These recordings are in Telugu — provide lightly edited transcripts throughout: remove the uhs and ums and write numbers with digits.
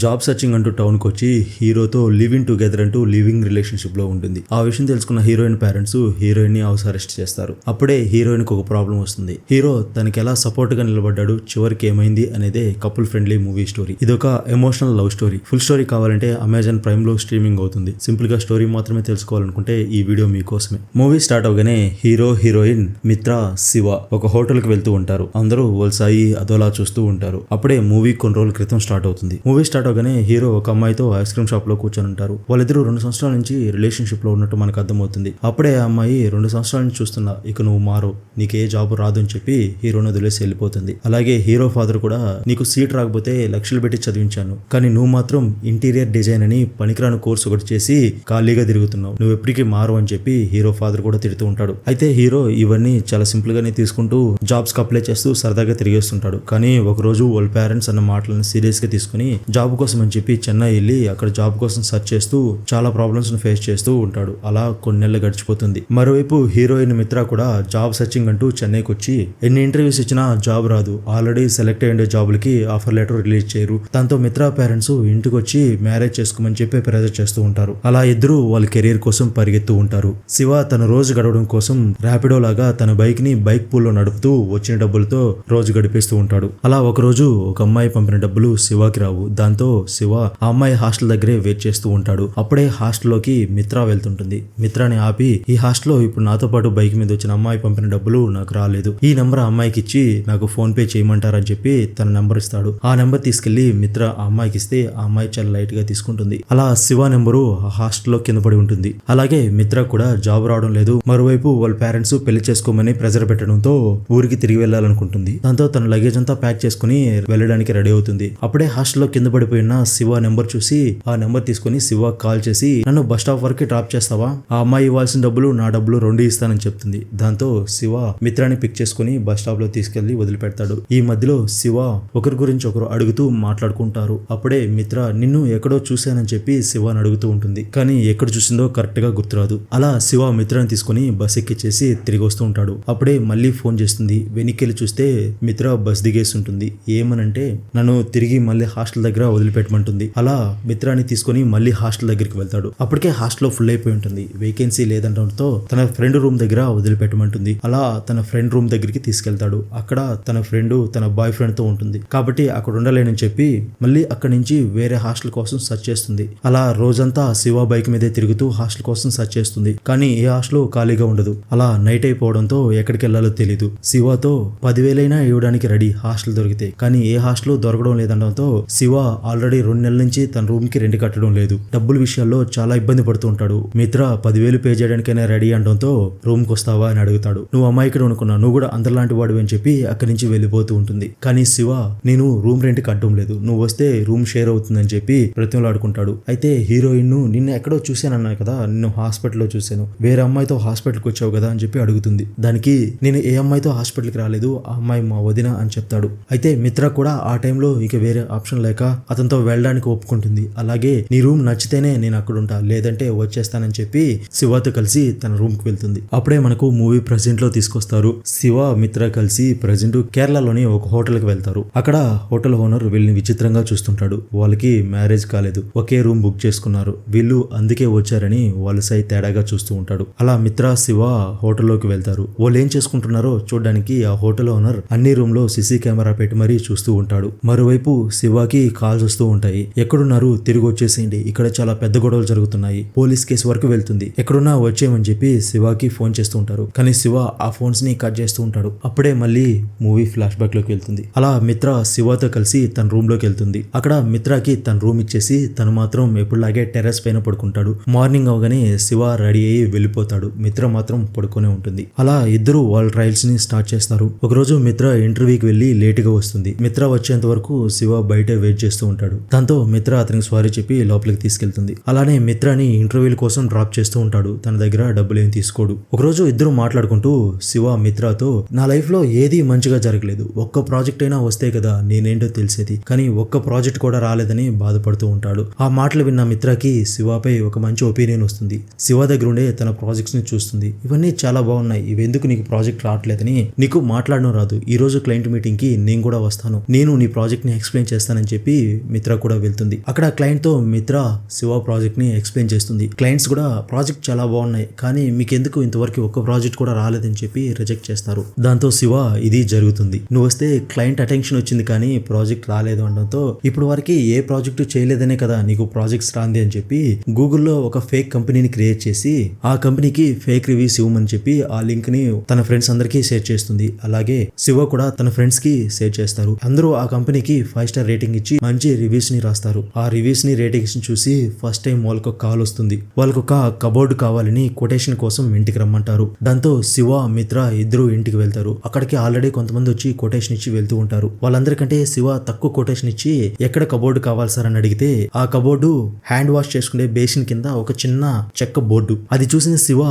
జాబ్ సర్చింగ్ అంటూ టౌన్కి వచ్చి హీరోతో లివింగ్ టుగెదర్ అంటూ లివింగ్ రిలేషన్షిప్ లో ఉంటుంది. ఆ విషయం తెలుసుకున్న హీరోయిన్ పేరెంట్స్ హీరోయిన్ ని హౌస్ అరెస్ట్ చేస్తారు. అప్పుడే హీరోయిన్ కి ఒక ప్రాబ్లం వస్తుంది. హీరో తనకి ఎలా సపోర్ట్ గా నిలబడ్డాడు, చివరికి ఏమైంది అనేదే కపుల్ ఫ్రెండ్లీ మూవీ స్టోరీ. ఇది ఒక emotional love story. Full story కావాలంటే అమెజాన్ ప్రైమ్ లో స్ట్రీమింగ్ అవుతుంది. సింపుల్ గా స్టోరీ మాత్రమే తెలుసుకోవాలనుకుంటే ఈ వీడియో మీకోసమే. మూవీ స్టార్ట్ అవగానే హీరో హీరోయిన్ మిత్ర శివ ఒక హోటల్ కి వెళ్తూ ఉంటారు. అందరూ వల్సాయి అదోలా చూస్తూ ఉంటారు. అప్పుడే మూవీ కొన్ని రోజుల క్రితం స్టార్ట్ అవుతుంది. మూవీ స్టార్ట్ అవగానే హీరో ఒక అమ్మాయితో ఐస్ క్రీమ్ షాప్ లో కూర్చొని ఉంటారు. వాళ్ళిద్దరూ 2 సంవత్సరాల నుంచి రిలేషన్షిప్ లో ఉన్నట్టు మనకు అర్థమవుతుంది. అప్పుడే ఆ అమ్మాయి 2 సంవత్సరాల నుంచి చూస్తున్నా ఇక నువ్వు మారు, నీకే జాబ్ రాదు అని చెప్పి హీరోను వదిలేసి వెళ్ళిపోతుంది. అలాగే హీరో ఫాదర్ కూడా నీకు సీట్ రాకపోతే లక్షలు పెట్టి చదివించాను, కానీ నువ్వు మాత్రం ఇంటీరియర్ డిజైన్ అని పనికిరాని కోర్సు ఒకటి చేసి ఖాళీగా తిరుగుతున్నావు, నువ్వు ఎప్పటికీ మారు అని చెప్పి హీరో ఫాదర్ కూడా తిడుతూ ఉంటాడు. అయితే హీరో ఇవన్నీ చాలా సింపుల్ గానే తీసుకుంటూ జాబ్స్ కి అప్లై చేస్తూ సరదాగా తిరిగేస్తుంటాడు. కానీ ఒక రోజు వాళ్ళ పేరెంట్స్ అన్న మాటలను సీరియస్ గా తీసుకుని జాబ్ కోసం అని చెప్పి చెన్నై వెళ్ళి అక్కడ జాబ్ కోసం సెర్చ్ చేస్తూ చాలా ప్రాబ్లమ్స్ ను ఫేస్ చేస్తూ ఉంటాడు. అలా కొన్ని నెలలు గడిచిపోతుంది. మరోవైపు హీరోయిన్ మిత్ర కూడా జాబ్ సర్చింగ్ అంటూ చెన్నైకి వచ్చి ఎన్ని ఇంటర్వ్యూస్ ఇచ్చినా జాబ్ రాదు. ఆల్రెడీ సెలెక్ట్ అయ్యే జాబులకి ఆఫర్ లెటర్ రిలీజ్ చేయరు. దాంతో మిత్ర పేరెంట్స్ ఇంటికి వచ్చి మ్యారేజ్ చేసుకోమని చెప్పి ప్రెజర్ చేస్తూ ఉంటారు. అలా ఇద్దరు వాళ్ళ కెరీర్ కోసం పరిగెత్తూ ఉంటారు. శివ తన రోజు గడవడం కోసం ర్యాపిడో లాగా తన బైక్ ని బైక్ పూల్ లో నడుపుతూ వచ్చిన డబ్బులతో రోజు గడిపేస్తూ ఉంటాడు. అలా ఒక రోజు ఒక అమ్మాయి పంపిన డబ్బులు శివకి రావు. దాంతో శివ ఆ అమ్మాయి హాస్టల్ దగ్గరే వెయిట్ చేస్తూ ఉంటాడు. అప్పుడే హాస్టల్లోకి మిత్ర వెళ్తుంటుంది. మిత్రాని ఆపి ఈ హాస్టల్లో ఇప్పుడు నాతో పాటు బైక్ మీద వచ్చిన అమ్మాయి పంపిన డబ్బులు నాకు రాలేదు, ఈ నెంబర్ ఆ అమ్మాయికి ఇచ్చి నాకు ఫోన్ పే చేయమంటారని చెప్పి తన నెంబర్ ఇస్తాడు. ఆ నెంబర్ తీసుకెళ్లి మిత్ర ఆ అమ్మాయికి ఇస్తే ఆ అమ్మాయి చాలా లైట్ గా తీసుకుంటుంది. అలా శివ నెంబరు ఆ హాస్టల్లో కింద పడి ఉంటుంది. అలాగే మిత్ర కూడా జాబ్ రావడం లేదు. మరోవైపు వాళ్ళ పేరెంట్స్ పెళ్లి చేసుకోమని ప్రెజర్ పెట్టడంతో ఊరికి తిరిగి వెళ్ళాలనుకుంటుంది. దాంతో తన లగేజ్ అంతా ప్యాక్ చేసుకుని వెళ్ళడానికి రెడీ అవుతుంది. అప్పుడే హాస్టల్లో కింద పడిపోయిన శివ నెంబర్ చూసి ఆ నెంబర్ తీసుకుని శివ కాల్ చేసి నన్ను బస్ స్టాప్ వరకు డ్రాప్ చేస్తావా, ఆ అమ్మాయి ఇవ్వాల్సిన డబ్బులు నా డబ్బులు 2 ఇస్తానని చెప్తుంది. దాంతో శివ మిత్రాన్ని పిక్ చేసుకుని బస్ స్టాప్ లో తీసుకెళ్లి వదిలిపెడతాడు. ఈ మధ్యలో శివ ఒకరి గురించి ఒకరు అడుగుతూ మాట్లాడుకుంటారు. అప్పుడే మిత్ర నిన్ను ఎక్కడో చూశానని చెప్పి శివని అడుగుతూ ఉంటుంది. కానీ ఎక్కడ చూసిందో కరెక్ట్ గా గుర్తురాదు. అలా శివ మిత్రాన్ని తీసుకుని బస్ ఎక్కిచ్చేసి తిరిగి వస్తూ ఉంటాడు. అప్పుడే మళ్ళీ ఫోన్ చేస్తుంది. వెనక్కి చూస్తే మిత్ర బస్ దిగేసి ఉంటుంది. ఏమనంటే నన్ను తిరిగి మళ్ళీ హాస్టల్ దగ్గర వదిలిపెట్టమంటుంది. అలా మిత్రాన్ని తీసుకుని మళ్ళీ హాస్టల్ దగ్గరికి వెళ్తాడు. అప్పటికే హాస్టల్ ఫుల్ అయిపోయి ఉంటుంది. వేకెన్సీ లేదంటంతో తన ఫ్రెండ్ రూమ్ దగ్గర వదిలిపెట్టమంటుంది. అలా తన ఫ్రెండ్ రూమ్ దగ్గరికి తీసుకెళ్తాడు. అక్కడ తన ఫ్రెండ్ తన బాయ్ ఫ్రెండ్ తో ఉంటుంది కాబట్టి అక్కడ ఉండలేనని చెప్పి మళ్ళీ అక్కడి నుంచి వేరే హాస్టల్ కోసం సెర్చ్ చేస్తుంది. అలా రోజంతా శివ బైక్ మీదే తిరుగుతూ హాస్టల్ కోసం సెర్చ్ చేస్తుంది. కానీ ఏ హాస్టల్ ఖాళీగా ఉండదు. అలా నైట్ అయిపోవడంతో ఎక్కడికి వెళ్లాలో తెలియదు. శివతో 10,000 ఇవ్వడానికి రెడీ హాస్టల్ దొరికితే, కానీ ఏ హాస్టల్ దొరకడం లేదనడంతో శివ ఆల్రెడీ 2 నెలల నుంచి తన రూమ్ కి రెంట్ కట్టడం లేదు. డబ్బుల విషయాల్లో చాలా ఇబ్బంది పడుతూ ఉంటాడు. మిత్ర 10,000 పే చేయడానికైనా రెడీ అనడంతో రూమ్ కి వస్తావా అని అడుగుతాడు. నువ్వు అమ్మాయికి అనుకున్నా, నువ్వు కూడా అందరిలాంటి వాడు అని చెప్పి అక్కడి నుంచి వెళ్ళిపోతూ ఉంటుంది. కానీ శివ నేను రూమ్ రెంట్ కట్టడం లేదు, నువ్వు వస్తే రూమ్ షేర్ అవుతుందని చెప్పి ప్రతిమలాడుకుంటాడు. అయితే హీరోయిన్ నిన్ను ఎక్కడో చూశానన్నా కదా, నిన్ను హాస్పిటల్లో చూశాను, వేరే అమ్మాయితో హాస్పిటల్కి వచ్చావు కదా అని చెప్పి అడుగుతుంది. దానికి నేను ఏ అమ్మాయితో హాస్పిటల్కి రాలేదు, ఆ అమ్మాయి మా వదిన అని చెప్తాడు. అయితే మిత్ర కూడా ఆ టైంలో ఇక వేరే ఆప్షన్ లేక అతనితో వెళ్ళడానికి ఒప్పుకుంటుంది. అలాగే నీ రూమ్ నచ్చితేనే నేను అక్కడ ఉంటా, లేదంటే వచ్చేస్తానని చెప్పి శివతో కలిసి తన రూమ్ కి వెళ్తుంది. అప్పుడే మనకు మూవీ ప్రెజెంట్ లో తీసుకొస్తారు. శివ మిత్ర కలిసి ప్రెజెంట్ కేరళలోని ఒక హోటల్ కి వెళ్తారు. అక్కడ హోటల్ ఓనర్ వీళ్ళని విచిత్రంగా చూస్తుంటాడు. వాళ్ళకి మ్యారేజ్ కాలేదు, ఒకే రూమ్ బుక్ చేసుకున్నారు, వీళ్ళు అందుకే వచ్చారని వాళ్ళ సై తేడాగా చూస్తూ ఉంటాడు. అలా మిత్ర శివ హోటల్లోకి వెళ్తారు. వాళ్ళు ఏం చేసుకుంటున్నారో చూడడానికి ఆ హోటల్ ఓనర్ అన్ని రూమ్ లో సీసీ కెమెరా పెట్టి మరీ చూస్తూ ఉంటాడు. మరోవైపు శివకి కాల్స్ వస్తూ ఉంటాయి. ఎక్కడున్నారు, తిరిగి వచ్చేసేయండి, ఇక్కడ చాలా పెద్ద గొడవలు జరుగుతున్నాయి, పోలీస్ కేసు వరకు వెళ్తుంది, ఎక్కడున్నా వచ్చేయమని చెప్పి శివకి ఫోన్ చేస్తూ ఉంటారు. కానీ శివ ఆ ఫోన్స్ ని కట్ చేస్తూ ఉంటాడు. అప్పుడే మళ్ళీ మూవీ ఫ్లాష్ బ్యాక్ లోకి వెళ్తుంది. అలా మిత్ర శివతో కలిసి తన రూమ్ లోకి వెళ్తుంది. అక్కడ మిత్రకి తన రూమ్ ఇచ్చేసి తను మాత్రం ఎప్పుడులాగే టెర్రస్ పైన పడుకుంటాడు. మార్నింగ్ అవగానే శివ రెడీ అయ్యి వెళ్ళిపోతాడు. మిత్ర మాత్రం పడుకునే ఉంటుంది. అలా ఇద్దరు వాళ్ళ ట్రయల్స్ ని స్టార్ట్ చేస్తారు. ఒకరోజు మిత్ర ఇంటర్వ్యూకి వెళ్లి లేట్ గా వస్తుంది. మిత్ర వచ్చేంత వరకు శివ బయట వెయిట్ చేస్తూ ఉంటాడు. దాంతో మిత్ర అతనికి సారీ చెప్పి లోపలికి తీసుకెళ్తుంది. అలానే మిత్రని ఇంటర్వ్యూల కోసం డ్రాప్ చేస్తూ ఉంటాడు. తన దగ్గర డబ్బులు ఏం తీసుకోడు. ఒకరోజు ఇద్దరు మాట్లాడుకుంటూ శివ మిత్రతో నా లైఫ్ లో ఏది మంచిగా జరగలేదు, ఒక్క ప్రాజెక్ట్ అయినా వస్తే కదా నేనేంటో తెలిసేది, కానీ ఒక్క ప్రాజెక్ట్ కూడా రాలేదని బాధపడుతూ ఉంటాడు. ఆ మాటలు విన్న మిత్రకి శివపై ఒక మంచి ఒపీనియన్ వస్తుంది. శివ దగ్గర ఉండే తన ప్రాజెక్ట్స్ ని చూస్తుంది. ఇవన్నీ చాలా బాగున్నాయి, ఇవెందుకు నీకు ప్రాజెక్ట్ రావట్లేదని, నీకు మాట్లాడడం రాదు, ఈ రోజు క్లయింట్ మీటింగ్ కి నేను కూడా వస్తాను, నేను నీ ప్రాజెక్ట్ ని ఎక్స్ప్లెయిన్ చేస్తానని చెప్పి మిత్ర కూడా వెళ్తుంది. అక్కడ క్లయింట్ తో మిత్ర శివ ప్రాజెక్ట్ ని ఎక్స్ప్లెయిన్ చేస్తుంది. క్లయింట్స్ కూడా ప్రాజెక్ట్ చాలా బాగున్నాయి, కానీ మీకెందుకు ఇంతవరకు ఒక్క ప్రాజెక్ట్ కూడా రాలేదని చెప్పి రిజెక్ట్ చేస్తారు. దాంతో శివ ఇది జరుగుతుంది, నువ్వు వస్తే క్లయింట్ అటెన్షన్ వచ్చింది కానీ ప్రాజెక్ట్ రాలేదు అనడంతో ఇప్పుడు వరకు ఏ ప్రాజెక్టు చేయలేదనే కదా నీకు ప్రాజెక్ట్స్ రాంది అని చెప్పి గూగుల్లో ఒక ఫేక్ కంపెనీని క్రియేట్ చేసి ఆ కంపెనీకి ఫేక్ రివ్యూస్ ఇవ్వమని చెప్పి ఆ లింక్ ని తన ఫ్రెండ్స్ అందరికీ షేర్ చేస్తుంది. అలాగే శివ కూడా తన ఫ్రెండ్స్ కి షేర్ చేస్తారు. అందరూ ఆ కంపెనీకి 5 స్టార్ రేటింగ్ ఇచ్చి మంచి రివ్యూస్ ని రాస్తారు. ఆ రివ్యూస్ ని రేటింగ్స్ ని చూసి ఫస్ట్ టైం వాళ్ళకి ఒక కాల్ వస్తుంది. వాళ్ళకి ఒక కబోర్డ్ కావాలని కొటేషన్ కోసం ఇంటికి రమ్మంటారు. దాంతో శివ మిత్ర ఇద్దరు ఇంటికి వెళ్తారు. అక్కడికి ఆల్రెడీ కొంతమంది వచ్చి కొటేషన్ ఇచ్చి వెళ్తూ ఉంటారు. వాళ్ళందరికంటే శివ తక్కువ కొటేషన్ ఇచ్చి ఎక్కడ కబోర్డు కావాలి సార్ అని అడిగితే ఆ కబోర్డు హ్యాండ్ వాష్ చేసుకునే బేసిన్ కింద ఒక చిన్న చెక్క బోర్డు. అది చూసిన శివ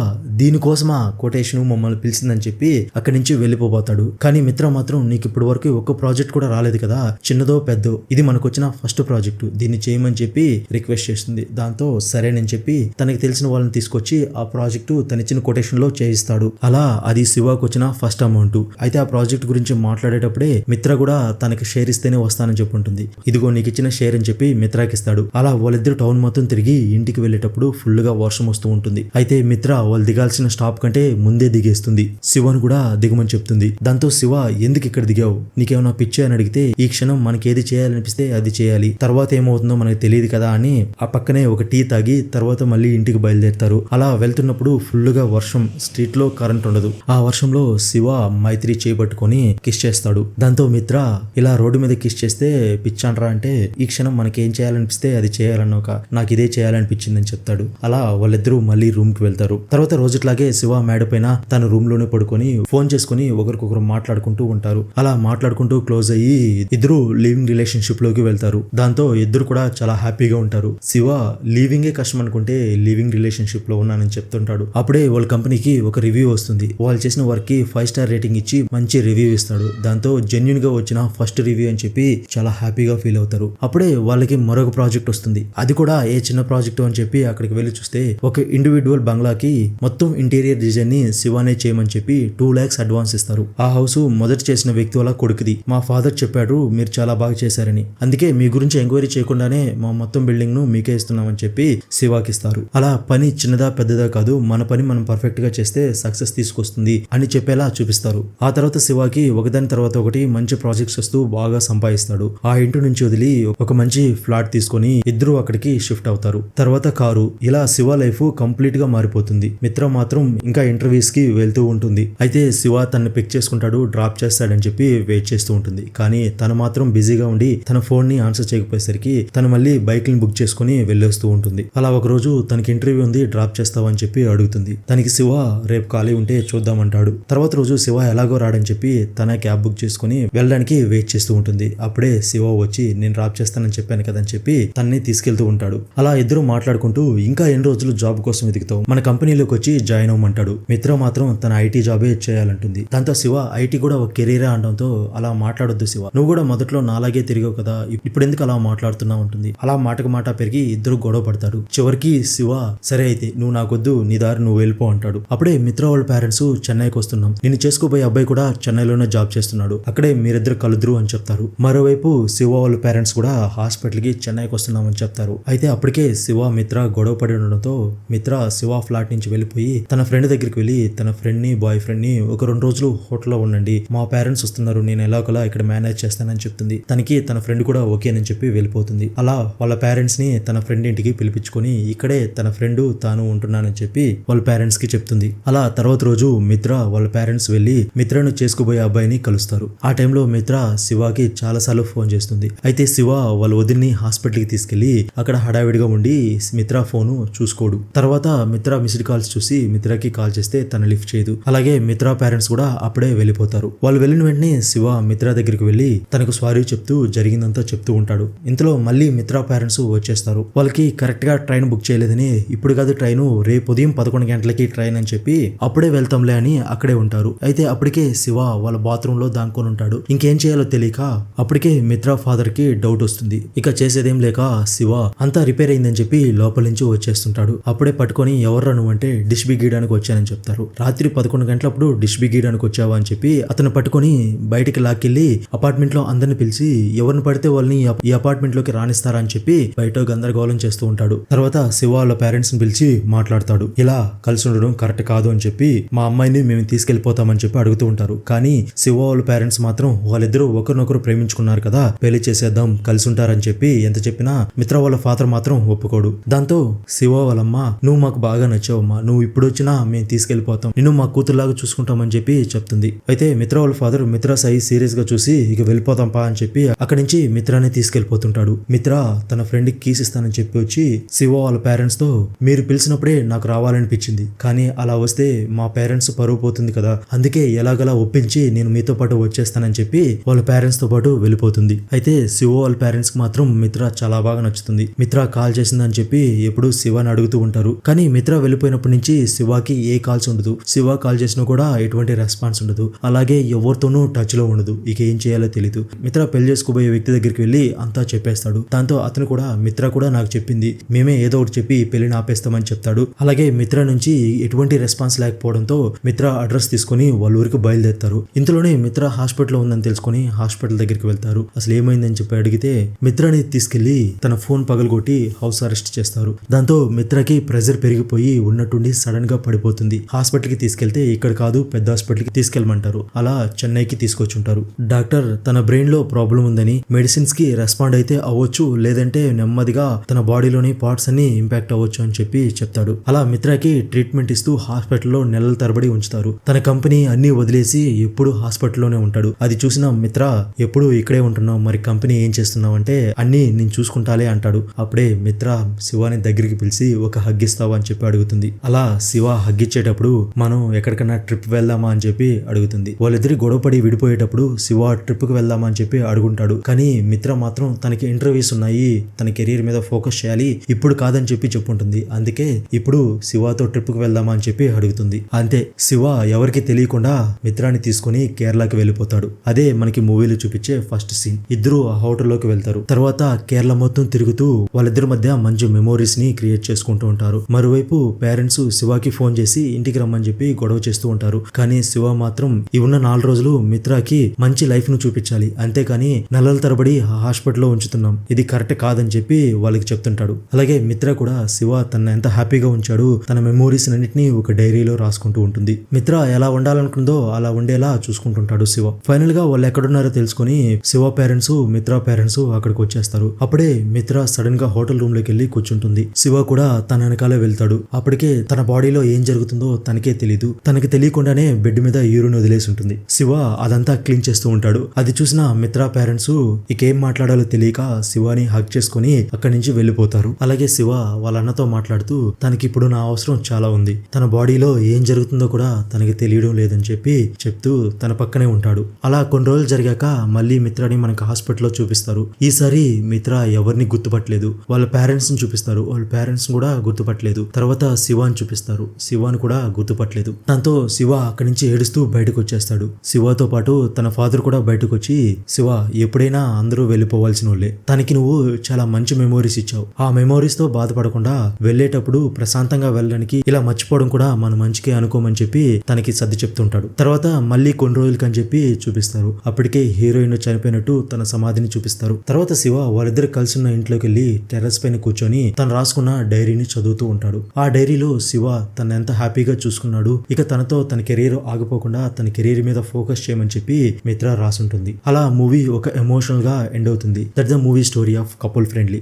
దీనికోసమా కొటేషన్ మమ్మల్ని పిలిచిందని చెప్పి అక్కడి నుంచి వెళ్ళిపోతాడు. కానీ మిత్ర మాత్రం నీకు ఇప్పటి వరకు ఒక్క ప్రాజెక్ట్ కూడా రాలేదు కదా, చిన్నదో పెద్దో ఇది మనకు వచ్చిన ఫస్ట్ ప్రాజెక్టు, దీన్ని చేయమని చెప్పి రిక్వెస్ట్ చేస్తుంది. దాంతో సరేనని చెప్పి తనకి తెలిసిన వాళ్ళని తీసుకొచ్చి ఆ ప్రాజెక్టు తన ఇచ్చిన కొటేషన్ లో చేయిస్తాడు. అలా అది శివకు వచ్చిన ఫస్ట్ అమౌంట్. అయితే ఆ ప్రాజెక్ట్ గురించి మాట్లాడేటప్పుడే మిత్ర కూడా తనకి షేర్ ఇస్తేనే వస్తానని చెప్పి ఉంటుంది. ఇదిగో నీకు ఇచ్చిన షేర్ అని చెప్పి మిత్రాకి ఇస్తాడు. అలా వాళ్ళిద్దరు టౌన్ మొత్తం తిరిగి ఇంటికి వెళ్ళేటప్పుడు ఫుల్ గా వర్షం వస్తూ ఉంటుంది. అయితే మిత్ర వాళ్ళు దిగాల్సిన స్టాప్ కంటే ముందే దిగేస్తుంది. శివను కూడా దిగమని చెప్తుంది. దాంతో శివ ఎందుకు ఇక్కడ దిగావు, నీకేమైనా పిచ్చే అని అడిగితే ఈ క్షణం మనకి ఏది చేయాలనిపిస్తే అది చేయాలి, తర్వాత ఏమవుతుందో మనకు తెలియదు కదా అని ఆ పక్కనే ఒక టీ తాగి తర్వాత మళ్ళీ ఇంటికి బయలుదేరుతారు. అలా వెళ్తున్నప్పుడు ఫుల్ గా వర్షం, స్ట్రీట్ లో కరెంట్ ఉండదు. ఆ వర్షంలో శివ మైత్రి చేపట్టుకొని కిస్ చేస్తాడు. దాంతో మిత్ర ఇలా రోడ్డు మీద కిస్ చేస్తే పిచ్చంట్రా అంటే ఈ క్షణం మనకి ఏం చేయాలనిపిస్తే అది చేయాలన్న ఒక నాకు ఇదే చేయాలనిపించిందని చెప్తాడు. అలా వాళ్ళిద్దరూ మళ్ళీ రూమ్ కి వెళ్తారు. తర్వాత రోజుట్లాగే శివ మేడ పైన తన రూమ్ లోనే పడుకొని ఫోన్ చేసుకుని ఒకరికొకరు మాట్లాడుకుంటూ ఉంటారు. అలా మాట్లాడుకుంటూ క్లోజ్ అయ్యి ఇద్దరు లివింగ్ రిలేషన్షిప్ లోకి వెళ్తారు. దాంతో ఇద్దరు కూడా చాలా హ్యాపీగా ఉంటారు. శివ లివింగే కష్టం అనుకుంటే లివింగ్ రిలేషన్షిప్ లో ఉన్నానని చెప్తుంటాడు. అప్పుడే వాళ్ళ కంపెనీకి ఒక రివ్యూ వస్తుంది. వాళ్ళు చేసిన వర్క్ కి 5 స్టార్ రేటింగ్ ఇచ్చి మంచి రివ్యూ ఇస్తాడు. దాంతో జెన్యున్ గా వచ్చిన ఫస్ట్ రివ్యూ అని చెప్పి చాలా హ్యాపీగా ఫీల్ అవుతారు. అప్పుడే వాళ్ళకి మరొక ప్రాజెక్ట్ వస్తుంది. అది కూడా ఏ చిన్న ప్రాజెక్ట్ అని చెప్పి అక్కడికి వెళ్ళి చూస్తే ఒక ఇండివిడ్యువల్ బంగ్లాకి మొత్తం ఇంటీరియర్ డిజైన్ ని శివానే చేయమని చెప్పి 2 lakhs అడ్వాన్స్ ఇస్తారు. ఆ హౌస్ మొదట చేసిన వ్యక్తి వల్ల కొడుకుది. మా ఫాదర్ చెప్పాడు మీరు చాలా బాగా చేశారని, అందుకే మీ గురించి ఎంక్వైరీ చేయకుండానే మా మొత్తం బిల్డింగ్ ను మీకే ఇస్తున్నామని చెప్పి శివాకి ఇస్తారు. అలా పని చిన్నదా పెద్దదా కాదు, మన పని మనం పర్ఫెక్ట్ గా చేస్తే సక్సెస్ తీసుకొస్తుంది అని చెప్పేలా చూపిస్తారు. ఆ తర్వాత శివాకి ఒకదాని తర్వాత ఒకటి మంచి ప్రాజెక్ట్స్ వస్తూ బాగా సంపాదిస్తాడు. ఆ ఇంటి నుంచి వదిలి ఒక మంచి ఫ్లాట్ తీసుకొని ఇద్దరు అక్కడికి షిఫ్ట్ అవుతారు. తర్వాత కారు. ఇలా శివ లైఫ్ కంప్లీట్ గా మారిపోతుంది. మిత్ర మాత్రం ఇంకా ఇంటర్వ్యూస్ కి వెళ్తూ ఉంటుంది. అయితే శివ తనని పిక్ చేసుకుంటాడు, డ్రాప్ చేస్తాడని చెప్పి వెయిట్ చేస్తూ ఉంటుంది. కానీ తను మాత్రం బిజీగా ఉండి తన ఫోన్ ని ఆన్సర్ చేయకపోయేసరికి తను మళ్ళీ బైక్ ని బుక్ చేసుకుని వెళ్ళేస్తూ ఉంటుంది. అలా ఒక రోజు తనకి ఇంటర్వ్యూ ఉంది, డ్రాప్ చేస్తావని చెప్పి అడుగుతుంది. తనకి శివ రేపు ఖాళీ ఉంటే చూద్దామంటాడు. తర్వాత రోజు శివ ఎలాగో రాడని చెప్పి తన క్యాబ్ బుక్ చేసుకుని వెళ్ళడానికి వెయిట్ చేస్తూ ఉంటుంది. అప్పుడే శివ వచ్చి నేను డ్రాప్ చేస్తానని చెప్పాను కదని చెప్పి తనని తీసుకెళ్తూ ఉంటాడు. అలా ఇద్దరు మాట్లాడుకుంటూ ఇంకా ఎన్ని రోజులు జాబ్ కోసం వెతుకుతావు, మన కంపెనీలోకి వచ్చి జాయిన్ అవ్వమంటాడు. మిత్ర మాత్రం తన ఐటీ జాబే చేయాలంటుంది. దాంతో శివ ఐటీ కూడా ఒక కెరీరే అనడంతో అలా మాట్లాడొద్దు శివ, నువ్వు కూడా మొదట్లో నాలాగే తిరిగావు కదా, ఇప్పుడు ఎందుకు అలా మాట్లాడుతున్నావు ఉంటుంది. అలా మాటకు మాట పెరిగి ఇద్దరు గొడవ పడతారు. చివరికి శివ సరే అయితే నువ్వు నాకొద్దు, నీ దారి నువ్వు వెళ్ళిపో అంటాడు. అప్పుడే మిత్ర వాళ్ళ పేరెంట్స్ చెన్నైకి వస్తున్నాం, నిన్ను చేసుకోబోయే అబ్బాయి కూడా చెన్నైలోనే జాబ్ చేస్తున్నాడు, అక్కడే మీరిద్దరు కలుద్దురు అని చెప్తారు. మరోవైపు శివ వాళ్ళ పేరెంట్స్ కూడా హాస్పిటల్ కి చెన్నైకి వస్తున్నామని చెప్తారు. అయితే అప్పటికే శివ మిత్ర గొడవ పడి ఉండడంతో మిత్ర శివ ఫ్లాట్ నుంచి వెళ్ళిపోయి తన ఫ్రెండ్ దగ్గరికి వెళ్ళి తన ఫ్రెండ్ ని బాయ్ ఫ్రెండ్ ని ఒక 2 రోజులు హోటల్లో ఉండండి, మా పేరెంట్స్ వస్తున్నారు, నేను ఎలాగోలా ఇక్కడ మేనేజ్ చేస్తానని చెప్తుంది. తనకి తన ఫ్రెండ్ కూడా ఓకేనని చెప్పి వెళ్ళిపోతుంది. అలా వాళ్ళ పేరెంట్స్ ని తన ఫ్రెండ్ ఇంటికి పిలిపించుకొని ఇక్కడే తన ఫ్రెండ్ తాను ఉంటున్నానని చెప్పి వాళ్ళ పేరెంట్స్ కి చెప్తుంది. అలా తర్వాత రోజు మిత్ర వాళ్ళ పేరెంట్స్ వెళ్లి మిత్రను చేసుకోబోయే అబ్బాయిని కలుస్తారు. ఆ టైంలో మిత్ర శివకి చాలా సార్లు ఫోన్ చేస్తుంది. అయితే శివ వాళ్ళ వదిలిని హాస్పిటల్ కి తీసుకెళ్లి అక్కడ హడావిడిగా ఉండి మిత్ర ఫోను చూసుకోడు. తర్వాత మిత్ర మిస్డ్ కాల్స్ చూసి మిత్రకి కాల్ చేస్తే తన లిఫ్ట్ చేయదు. అలాగే మిత్ర పేరెంట్స్ కూడా అప్పుడే వెళ్ళిపోతారు. వాళ్ళు వెళ్ళిన వెంటనే శివ మిత్ర దగ్గరికి వెళ్లి తనకు సారీ చెప్తూ జరిగిందంతా చెప్తూ ఉంటాడు. ఇంతలో మళ్ళీ మిత్ర పేరెంట్స్ వచ్చేస్తారు. వాళ్ళకి కరెక్ట్ గా ట్రైన్ బుక్ చేయలేదని, ఇప్పుడు కాదు ట్రైన్ రేపు ఉదయం 11 గంటలకి ట్రైన్ అని చెప్పి అప్పుడే వెళ్తాంలే అని అక్కడే ఉంటారు. అయితే అప్పటికే శివ వాళ్ళ బాత్రూమ్ లో దాక్కొని ఉంటాడు. ఇంకేం చేయాలో తెలియక అప్పటికే మిత్ర ఫాదర్ కి డౌట్ వస్తుంది. ఇక చేసేదేం లేక శివ అంతా రిపేర్ అయిందని చెప్పి లోపల నుంచి వచ్చేస్తుంటాడు. అప్పుడే పట్టుకొని ఎవర్రా నువ్వంటే డిష్ బి గీయడానికి వచ్చానని చెప్తారు. రాత్రి 11 గంటలప్పుడు డిష్ బి గీయడానికి వచ్చావా అని చెప్పి అతను పట్టుకొని బయటికి లాక్కెళ్లి అపార్ట్మెంట్ లో అందరిని పిలిచి ఎవరిని పడితే వాళ్ళని ఈ అపార్ట్మెంట్ లోకి రాణిస్తారా అని చెప్పి బయట గందరగోళం చేస్తూ ఉంటాడు. తర్వాత శివ వాళ్ళ పేరెంట్స్ ని పిలిచి మాట్లాడతాడు. ఇలా కలిసి ఉండడం కరెక్ట్ కాదు అని చెప్పి మా అమ్మాయిని మేము తీసుకెళ్లిపోతామని చెప్పి అడుగుతూ ఉంటారు. కానీ శివ వాళ్ళ పేరెంట్స్ మాత్రం వాళ్ళిద్దరూ ఒకరినొకరు ప్రేమించుకున్నారు కదా, పెళ్లి చేసేద్దాం, కలిసి ఉంటారని చెప్పి ఎంత చెప్పినా మిత్ర వాళ్ళ ఫాదర్ మాత్రం ఒప్పుకోడు. దాంతో శివ వాళ్ళమ్మ, నువ్వు మాకు బాగా నచ్చావమ్మా, నువ్వు ఇప్పుడు వచ్చినా మేము తీసుకెళ్లిపోతాం, నిన్ను మా కూతురులాగా చూసుకుంటామని చెప్పి చెప్తుంది. అయితే మిత్ర వాళ్ళ ఫాదర్ మిత్ర సాయి సీరియస్ గా చూసి ఇక వెళ్ళిపోతాం పా అని చెప్పి అక్కడి నుంచి మిత్రాన్ని తీసుకెళ్లిపోతుంటాడు. మిత్ర తన ఫ్రెండ్ కి కీస్ ఇస్తానని చెప్పి వచ్చి శివ వాళ్ళ పేరెంట్స్ తో, మీరు పిలిచినప్పుడే నాకు రావాలనిపించింది, కానీ అలా వస్తే మా పేరెంట్స్ పరువు పోతుంది కదా, అందుకే ఎలాగలా ఒప్పించి నేను మీతో పాటు వచ్చేస్తానని చెప్పి వాళ్ళ పేరెంట్స్ తో పాటు వెళ్ళిపోతుంది. అయితే శివ వాళ్ళ పేరెంట్స్ కి మాత్రం మిత్ర చాలా బాగా నచ్చుతుంది. మిత్ర కాల్ చేసిందని చెప్పి ఎప్పుడు శివని అడుగుతూ ఉంటారు. కానీ మిత్ర వెళ్ళిపోయినప్పటి నుంచి శివకి ఏ కాల్స్ ఉండదు. శివ కాల్ చేసినా కూడా ఎటువంటి రెస్పాన్స్ ఉండదు. అలాగే ఎవరితోనూ టచ్ లో ఉండదు. ఇక ఏం చేయాలో తెలీదు. మిత్ర పెళ్లి చేసుకోబోయే వ్యక్తి దగ్గరికి వెళ్ళి అంతా చెప్పేస్తాడు. దాంతో అతను కూడా, మిత్ర కూడా నాకు చెప్పింది, మేమే ఏదో ఒకటి చెప్పి పెళ్లిని ఆపేస్తామని చెప్తాడు. అలాగే మిత్ర నుంచి ఎటువంటి రెస్పాన్స్ లేకపోవడంతో మిత్ర అడ్రస్ తీసుకుని వాళ్ళ ఊరికి బయలుదేరుతారు. ఇంతలోనే మిత్ర హాస్పిటల్లో ఉందని తెలుసుకుని హాస్పిటల్ దగ్గరికి వెళ్తారు. అసలు ఏమైందని చెప్పి అడిగితే మిత్రని తీసుకెళ్లి తన ఫోన్ పగలగొట్టి హౌస్ అరెస్ట్ చేస్తారు. దాంతో మిత్రకి ప్రెజర్ పెరిగిపోయి ఉన్నట్టుండి సడన్ గా పడిపోతుంది. హాస్పిటల్ కి తీసుకెళ్తే ఇక్కడ కాదు పెద్ద హాస్పిటల్ కి తీసుకెళ్ళమంటారు. అలా చెన్నైకి తీసుకొచ్చుంటారు. డాక్టర్ తన బ్రెయిన్ లో ప్రాబ్లం ఉందని, మెడిసిన్స్ కి రెస్పాండ్ అయితే అవ్వచ్చు, లేదంటే నెమ్మదిగా తన బాడీలోని పార్ట్స్ అన్ని ఇంపాక్ట్ అవ్వచ్చు అని చెప్పి చెప్తాడు. అలా మిత్రకి ట్రీట్మెంట్ ఇస్తూ హాస్పిటల్లో నెలల తరబడి ఉంచుతారు. తన కంపెనీ అన్ని వదిలేసి ఎప్పుడు హాస్పిటల్లోనే ఉంటాడు. అది చూసిన మిత్ర, ఎప్పుడు ఇక్కడే ఉంటున్నావు, మరి కంపెనీ ఏం చేస్తున్నావు అంటే, అన్ని నేను చూసుకుంటాలే అంటాడు. అప్పుడే మిత్ర శివాని దగ్గరికి పిలిచి ఒక హగ్ ఇస్తావా అని చెప్పి అడుగుతుంది. అలా శివ హగ్ ఇచ్చేటప్పుడు మనం ఎక్కడికైనా ట్రిప్ వెళ్దామా అని చెప్పి అడుగుతుంది. వాళ్ళిద్దరి గొడవపడి విడిపోయేటప్పుడు శివ ట్రిప్ కి వెళ్దామా అని చెప్పి అడుగుంటాడు. కానీ మిత్ర మాత్రం తనకి ఇంటర్వ్యూస్ ఉన్నాయి, తన కెరీర్ మీద ఫోకస్ చేయాలి, ఇప్పుడు కాదని చెప్పి చెప్పుంటుంది. అందుకే ఇప్పుడు శివతో ట్రిప్ కి వెళ్దామా అని చెప్పి అడుగుతుంది. అంతే, శివ ఎవరికి తెలియకుండా మిత్రాన్ని తీసుకుని కేరళకి వెళ్ళిపోతాడు. అదే మనకి మూవీలో చూపించే ఫస్ట్ సీన్. ఇద్దరు ఆ హోటల్లోకి వెళ్తారు. తర్వాత కేరళ మొత్తం తిరుగుతూ వాళ్ళిద్దరి మధ్య మంచి మెమోరీస్ ని క్రియేట్ చేసుకుంటూ ఉంటారు. మరోవైపు పేరెంట్స్ శివకి ఫోన్ చేసి ఇంటికి రమ్మని చెప్పి గొడవ చేస్తూ ఉంటారు. కానీ శివ మాత్రం ఈ ఉన్న 4 రోజులు మిత్రకి మంచి లైఫ్ ను చూపించాలి, అంతేకాని నెలల తరబడి హాస్పిటల్లో ఉంచుతున్నాం, ఇది కరెక్ట్ కాదని చెప్పి వాళ్ళకి చెప్తుంటాడు. అలాగే మిత్ర కూడా శివ తన ఎంత హ్యాపీగా ఉంచాడు, తన మెమోరీస్ అన్నింటినీ ఒక డైరీలో రాసుకుంటూ ఉంటుంది. మిత్ర ఎలా ఉండాలనుకుందో అలా ఉండేలా చూసుకుంటుంటాడు శివ. ఫైనల్ గా వాళ్ళు ఎక్కడున్నారో తెలుసుకుని శివ పేరెంట్స్ మిత్ర పేరెంట్స్ అక్కడికి వచ్చేస్తారు. అప్పుడే మిత్ర సడన్ గా హోటల్ రూమ్ లోకి వెళ్ళి కూర్చుంటుంది. శివ కూడా తన వెనకాలే వెళ్తాడు. అప్పటికే తన బాడీలో ఏం జరుగుతుందో తనకే తెలీదు. తనకి తెలియకుండానే బెడ్ మీద యూరిన్ వదిలేసి ఉంటుంది. శివ అదంతా క్లీన్ చేస్తూ ఉంటాడు. అది చూసిన మిత్ర పేరెంట్స్ ఇకేం మాట్లాడాలో తెలియక శివాని హగ్ చేసుకుని అక్కడి నుంచి వెళ్ళిపోతారు. అలాగే శివ వాళ్ళ అన్నతో మాట్లాడుతూ, తనకి ఇప్పుడు నా అవసరం చాలా ఉంది, తన బాడీలో ఏం జరుగుతుందో కూడా తనకి తెలియడం లేదని చెప్పి చెప్తూ తన పక్కనే ఉంటాడు. అలా కొన్ని రోజులు జరిగాక మళ్ళీ మిత్రని మనకు హాస్పిటల్లో చూపిస్తారు. ఈసారి మిత్ర ఎవరిని గుర్తుపట్టలేదు. వాళ్ళ పేరెంట్స్ ని చూపిస్తారు. వాళ్ళ పేరెంట్స్ కూడా గుర్తుపట్టలేదు. తర్వాత శివాని చూపిస్తారు. శివాని కూడా గుర్తుపట్టలేదు. దాంతో శివ అక్కడి నుంచి ఏడుస్తూ బయటకు వచ్చేస్తాడు. శివతో పాటు తన ఫాదర్ కూడా బయటకు వచ్చి, శివ ఎప్పుడైనా అందరూ వెళ్ళిపోవాల్సిన వాళ్ళే, తనకి నువ్వు చాలా మంచి మెమోరీస్ ఇచ్చావు, ఆ మెమోరీస్ తో బాధపడకుండా వెళ్ళేటప్పుడు ప్రశాంతంగా వెళ్ళడానికి ఇలా మర్చిపోవడం కూడా మన మంచికే అనుకోమని చెప్పి తనకి సర్ది చెప్తుంటాడు. తర్వాత మళ్ళీ కొన్ని రోజులకి అని చెప్పి చూపిస్తారు. అప్పటికే హీరోయిన్ చనిపోయినట్టు తన సమాధిని చూపిస్తారు. తర్వాత శివ వాళ్ళిద్దరు కలిసి ఉన్న ఇంట్లోకి వెళ్ళి టెర్రస్ పైన కూర్చొని తను రాసుకున్న డైరీని చదువుతూ ఉంటాడు. ఆ డైరీలో శివ తన ఎంత హ్యాపీగా చూసుకున్నాడు, ఇక తనతో తన కెరీర్ ఆగిపోకుండా తన కెరీర్ మీద ఫోకస్ చేయమని చెప్పి మిత్ర రాసుంటుంది. అలా మూవీ ఒక ఎమోషనల్ గా ఎండ్ అవుతుంది. That the movie story of couple friendly.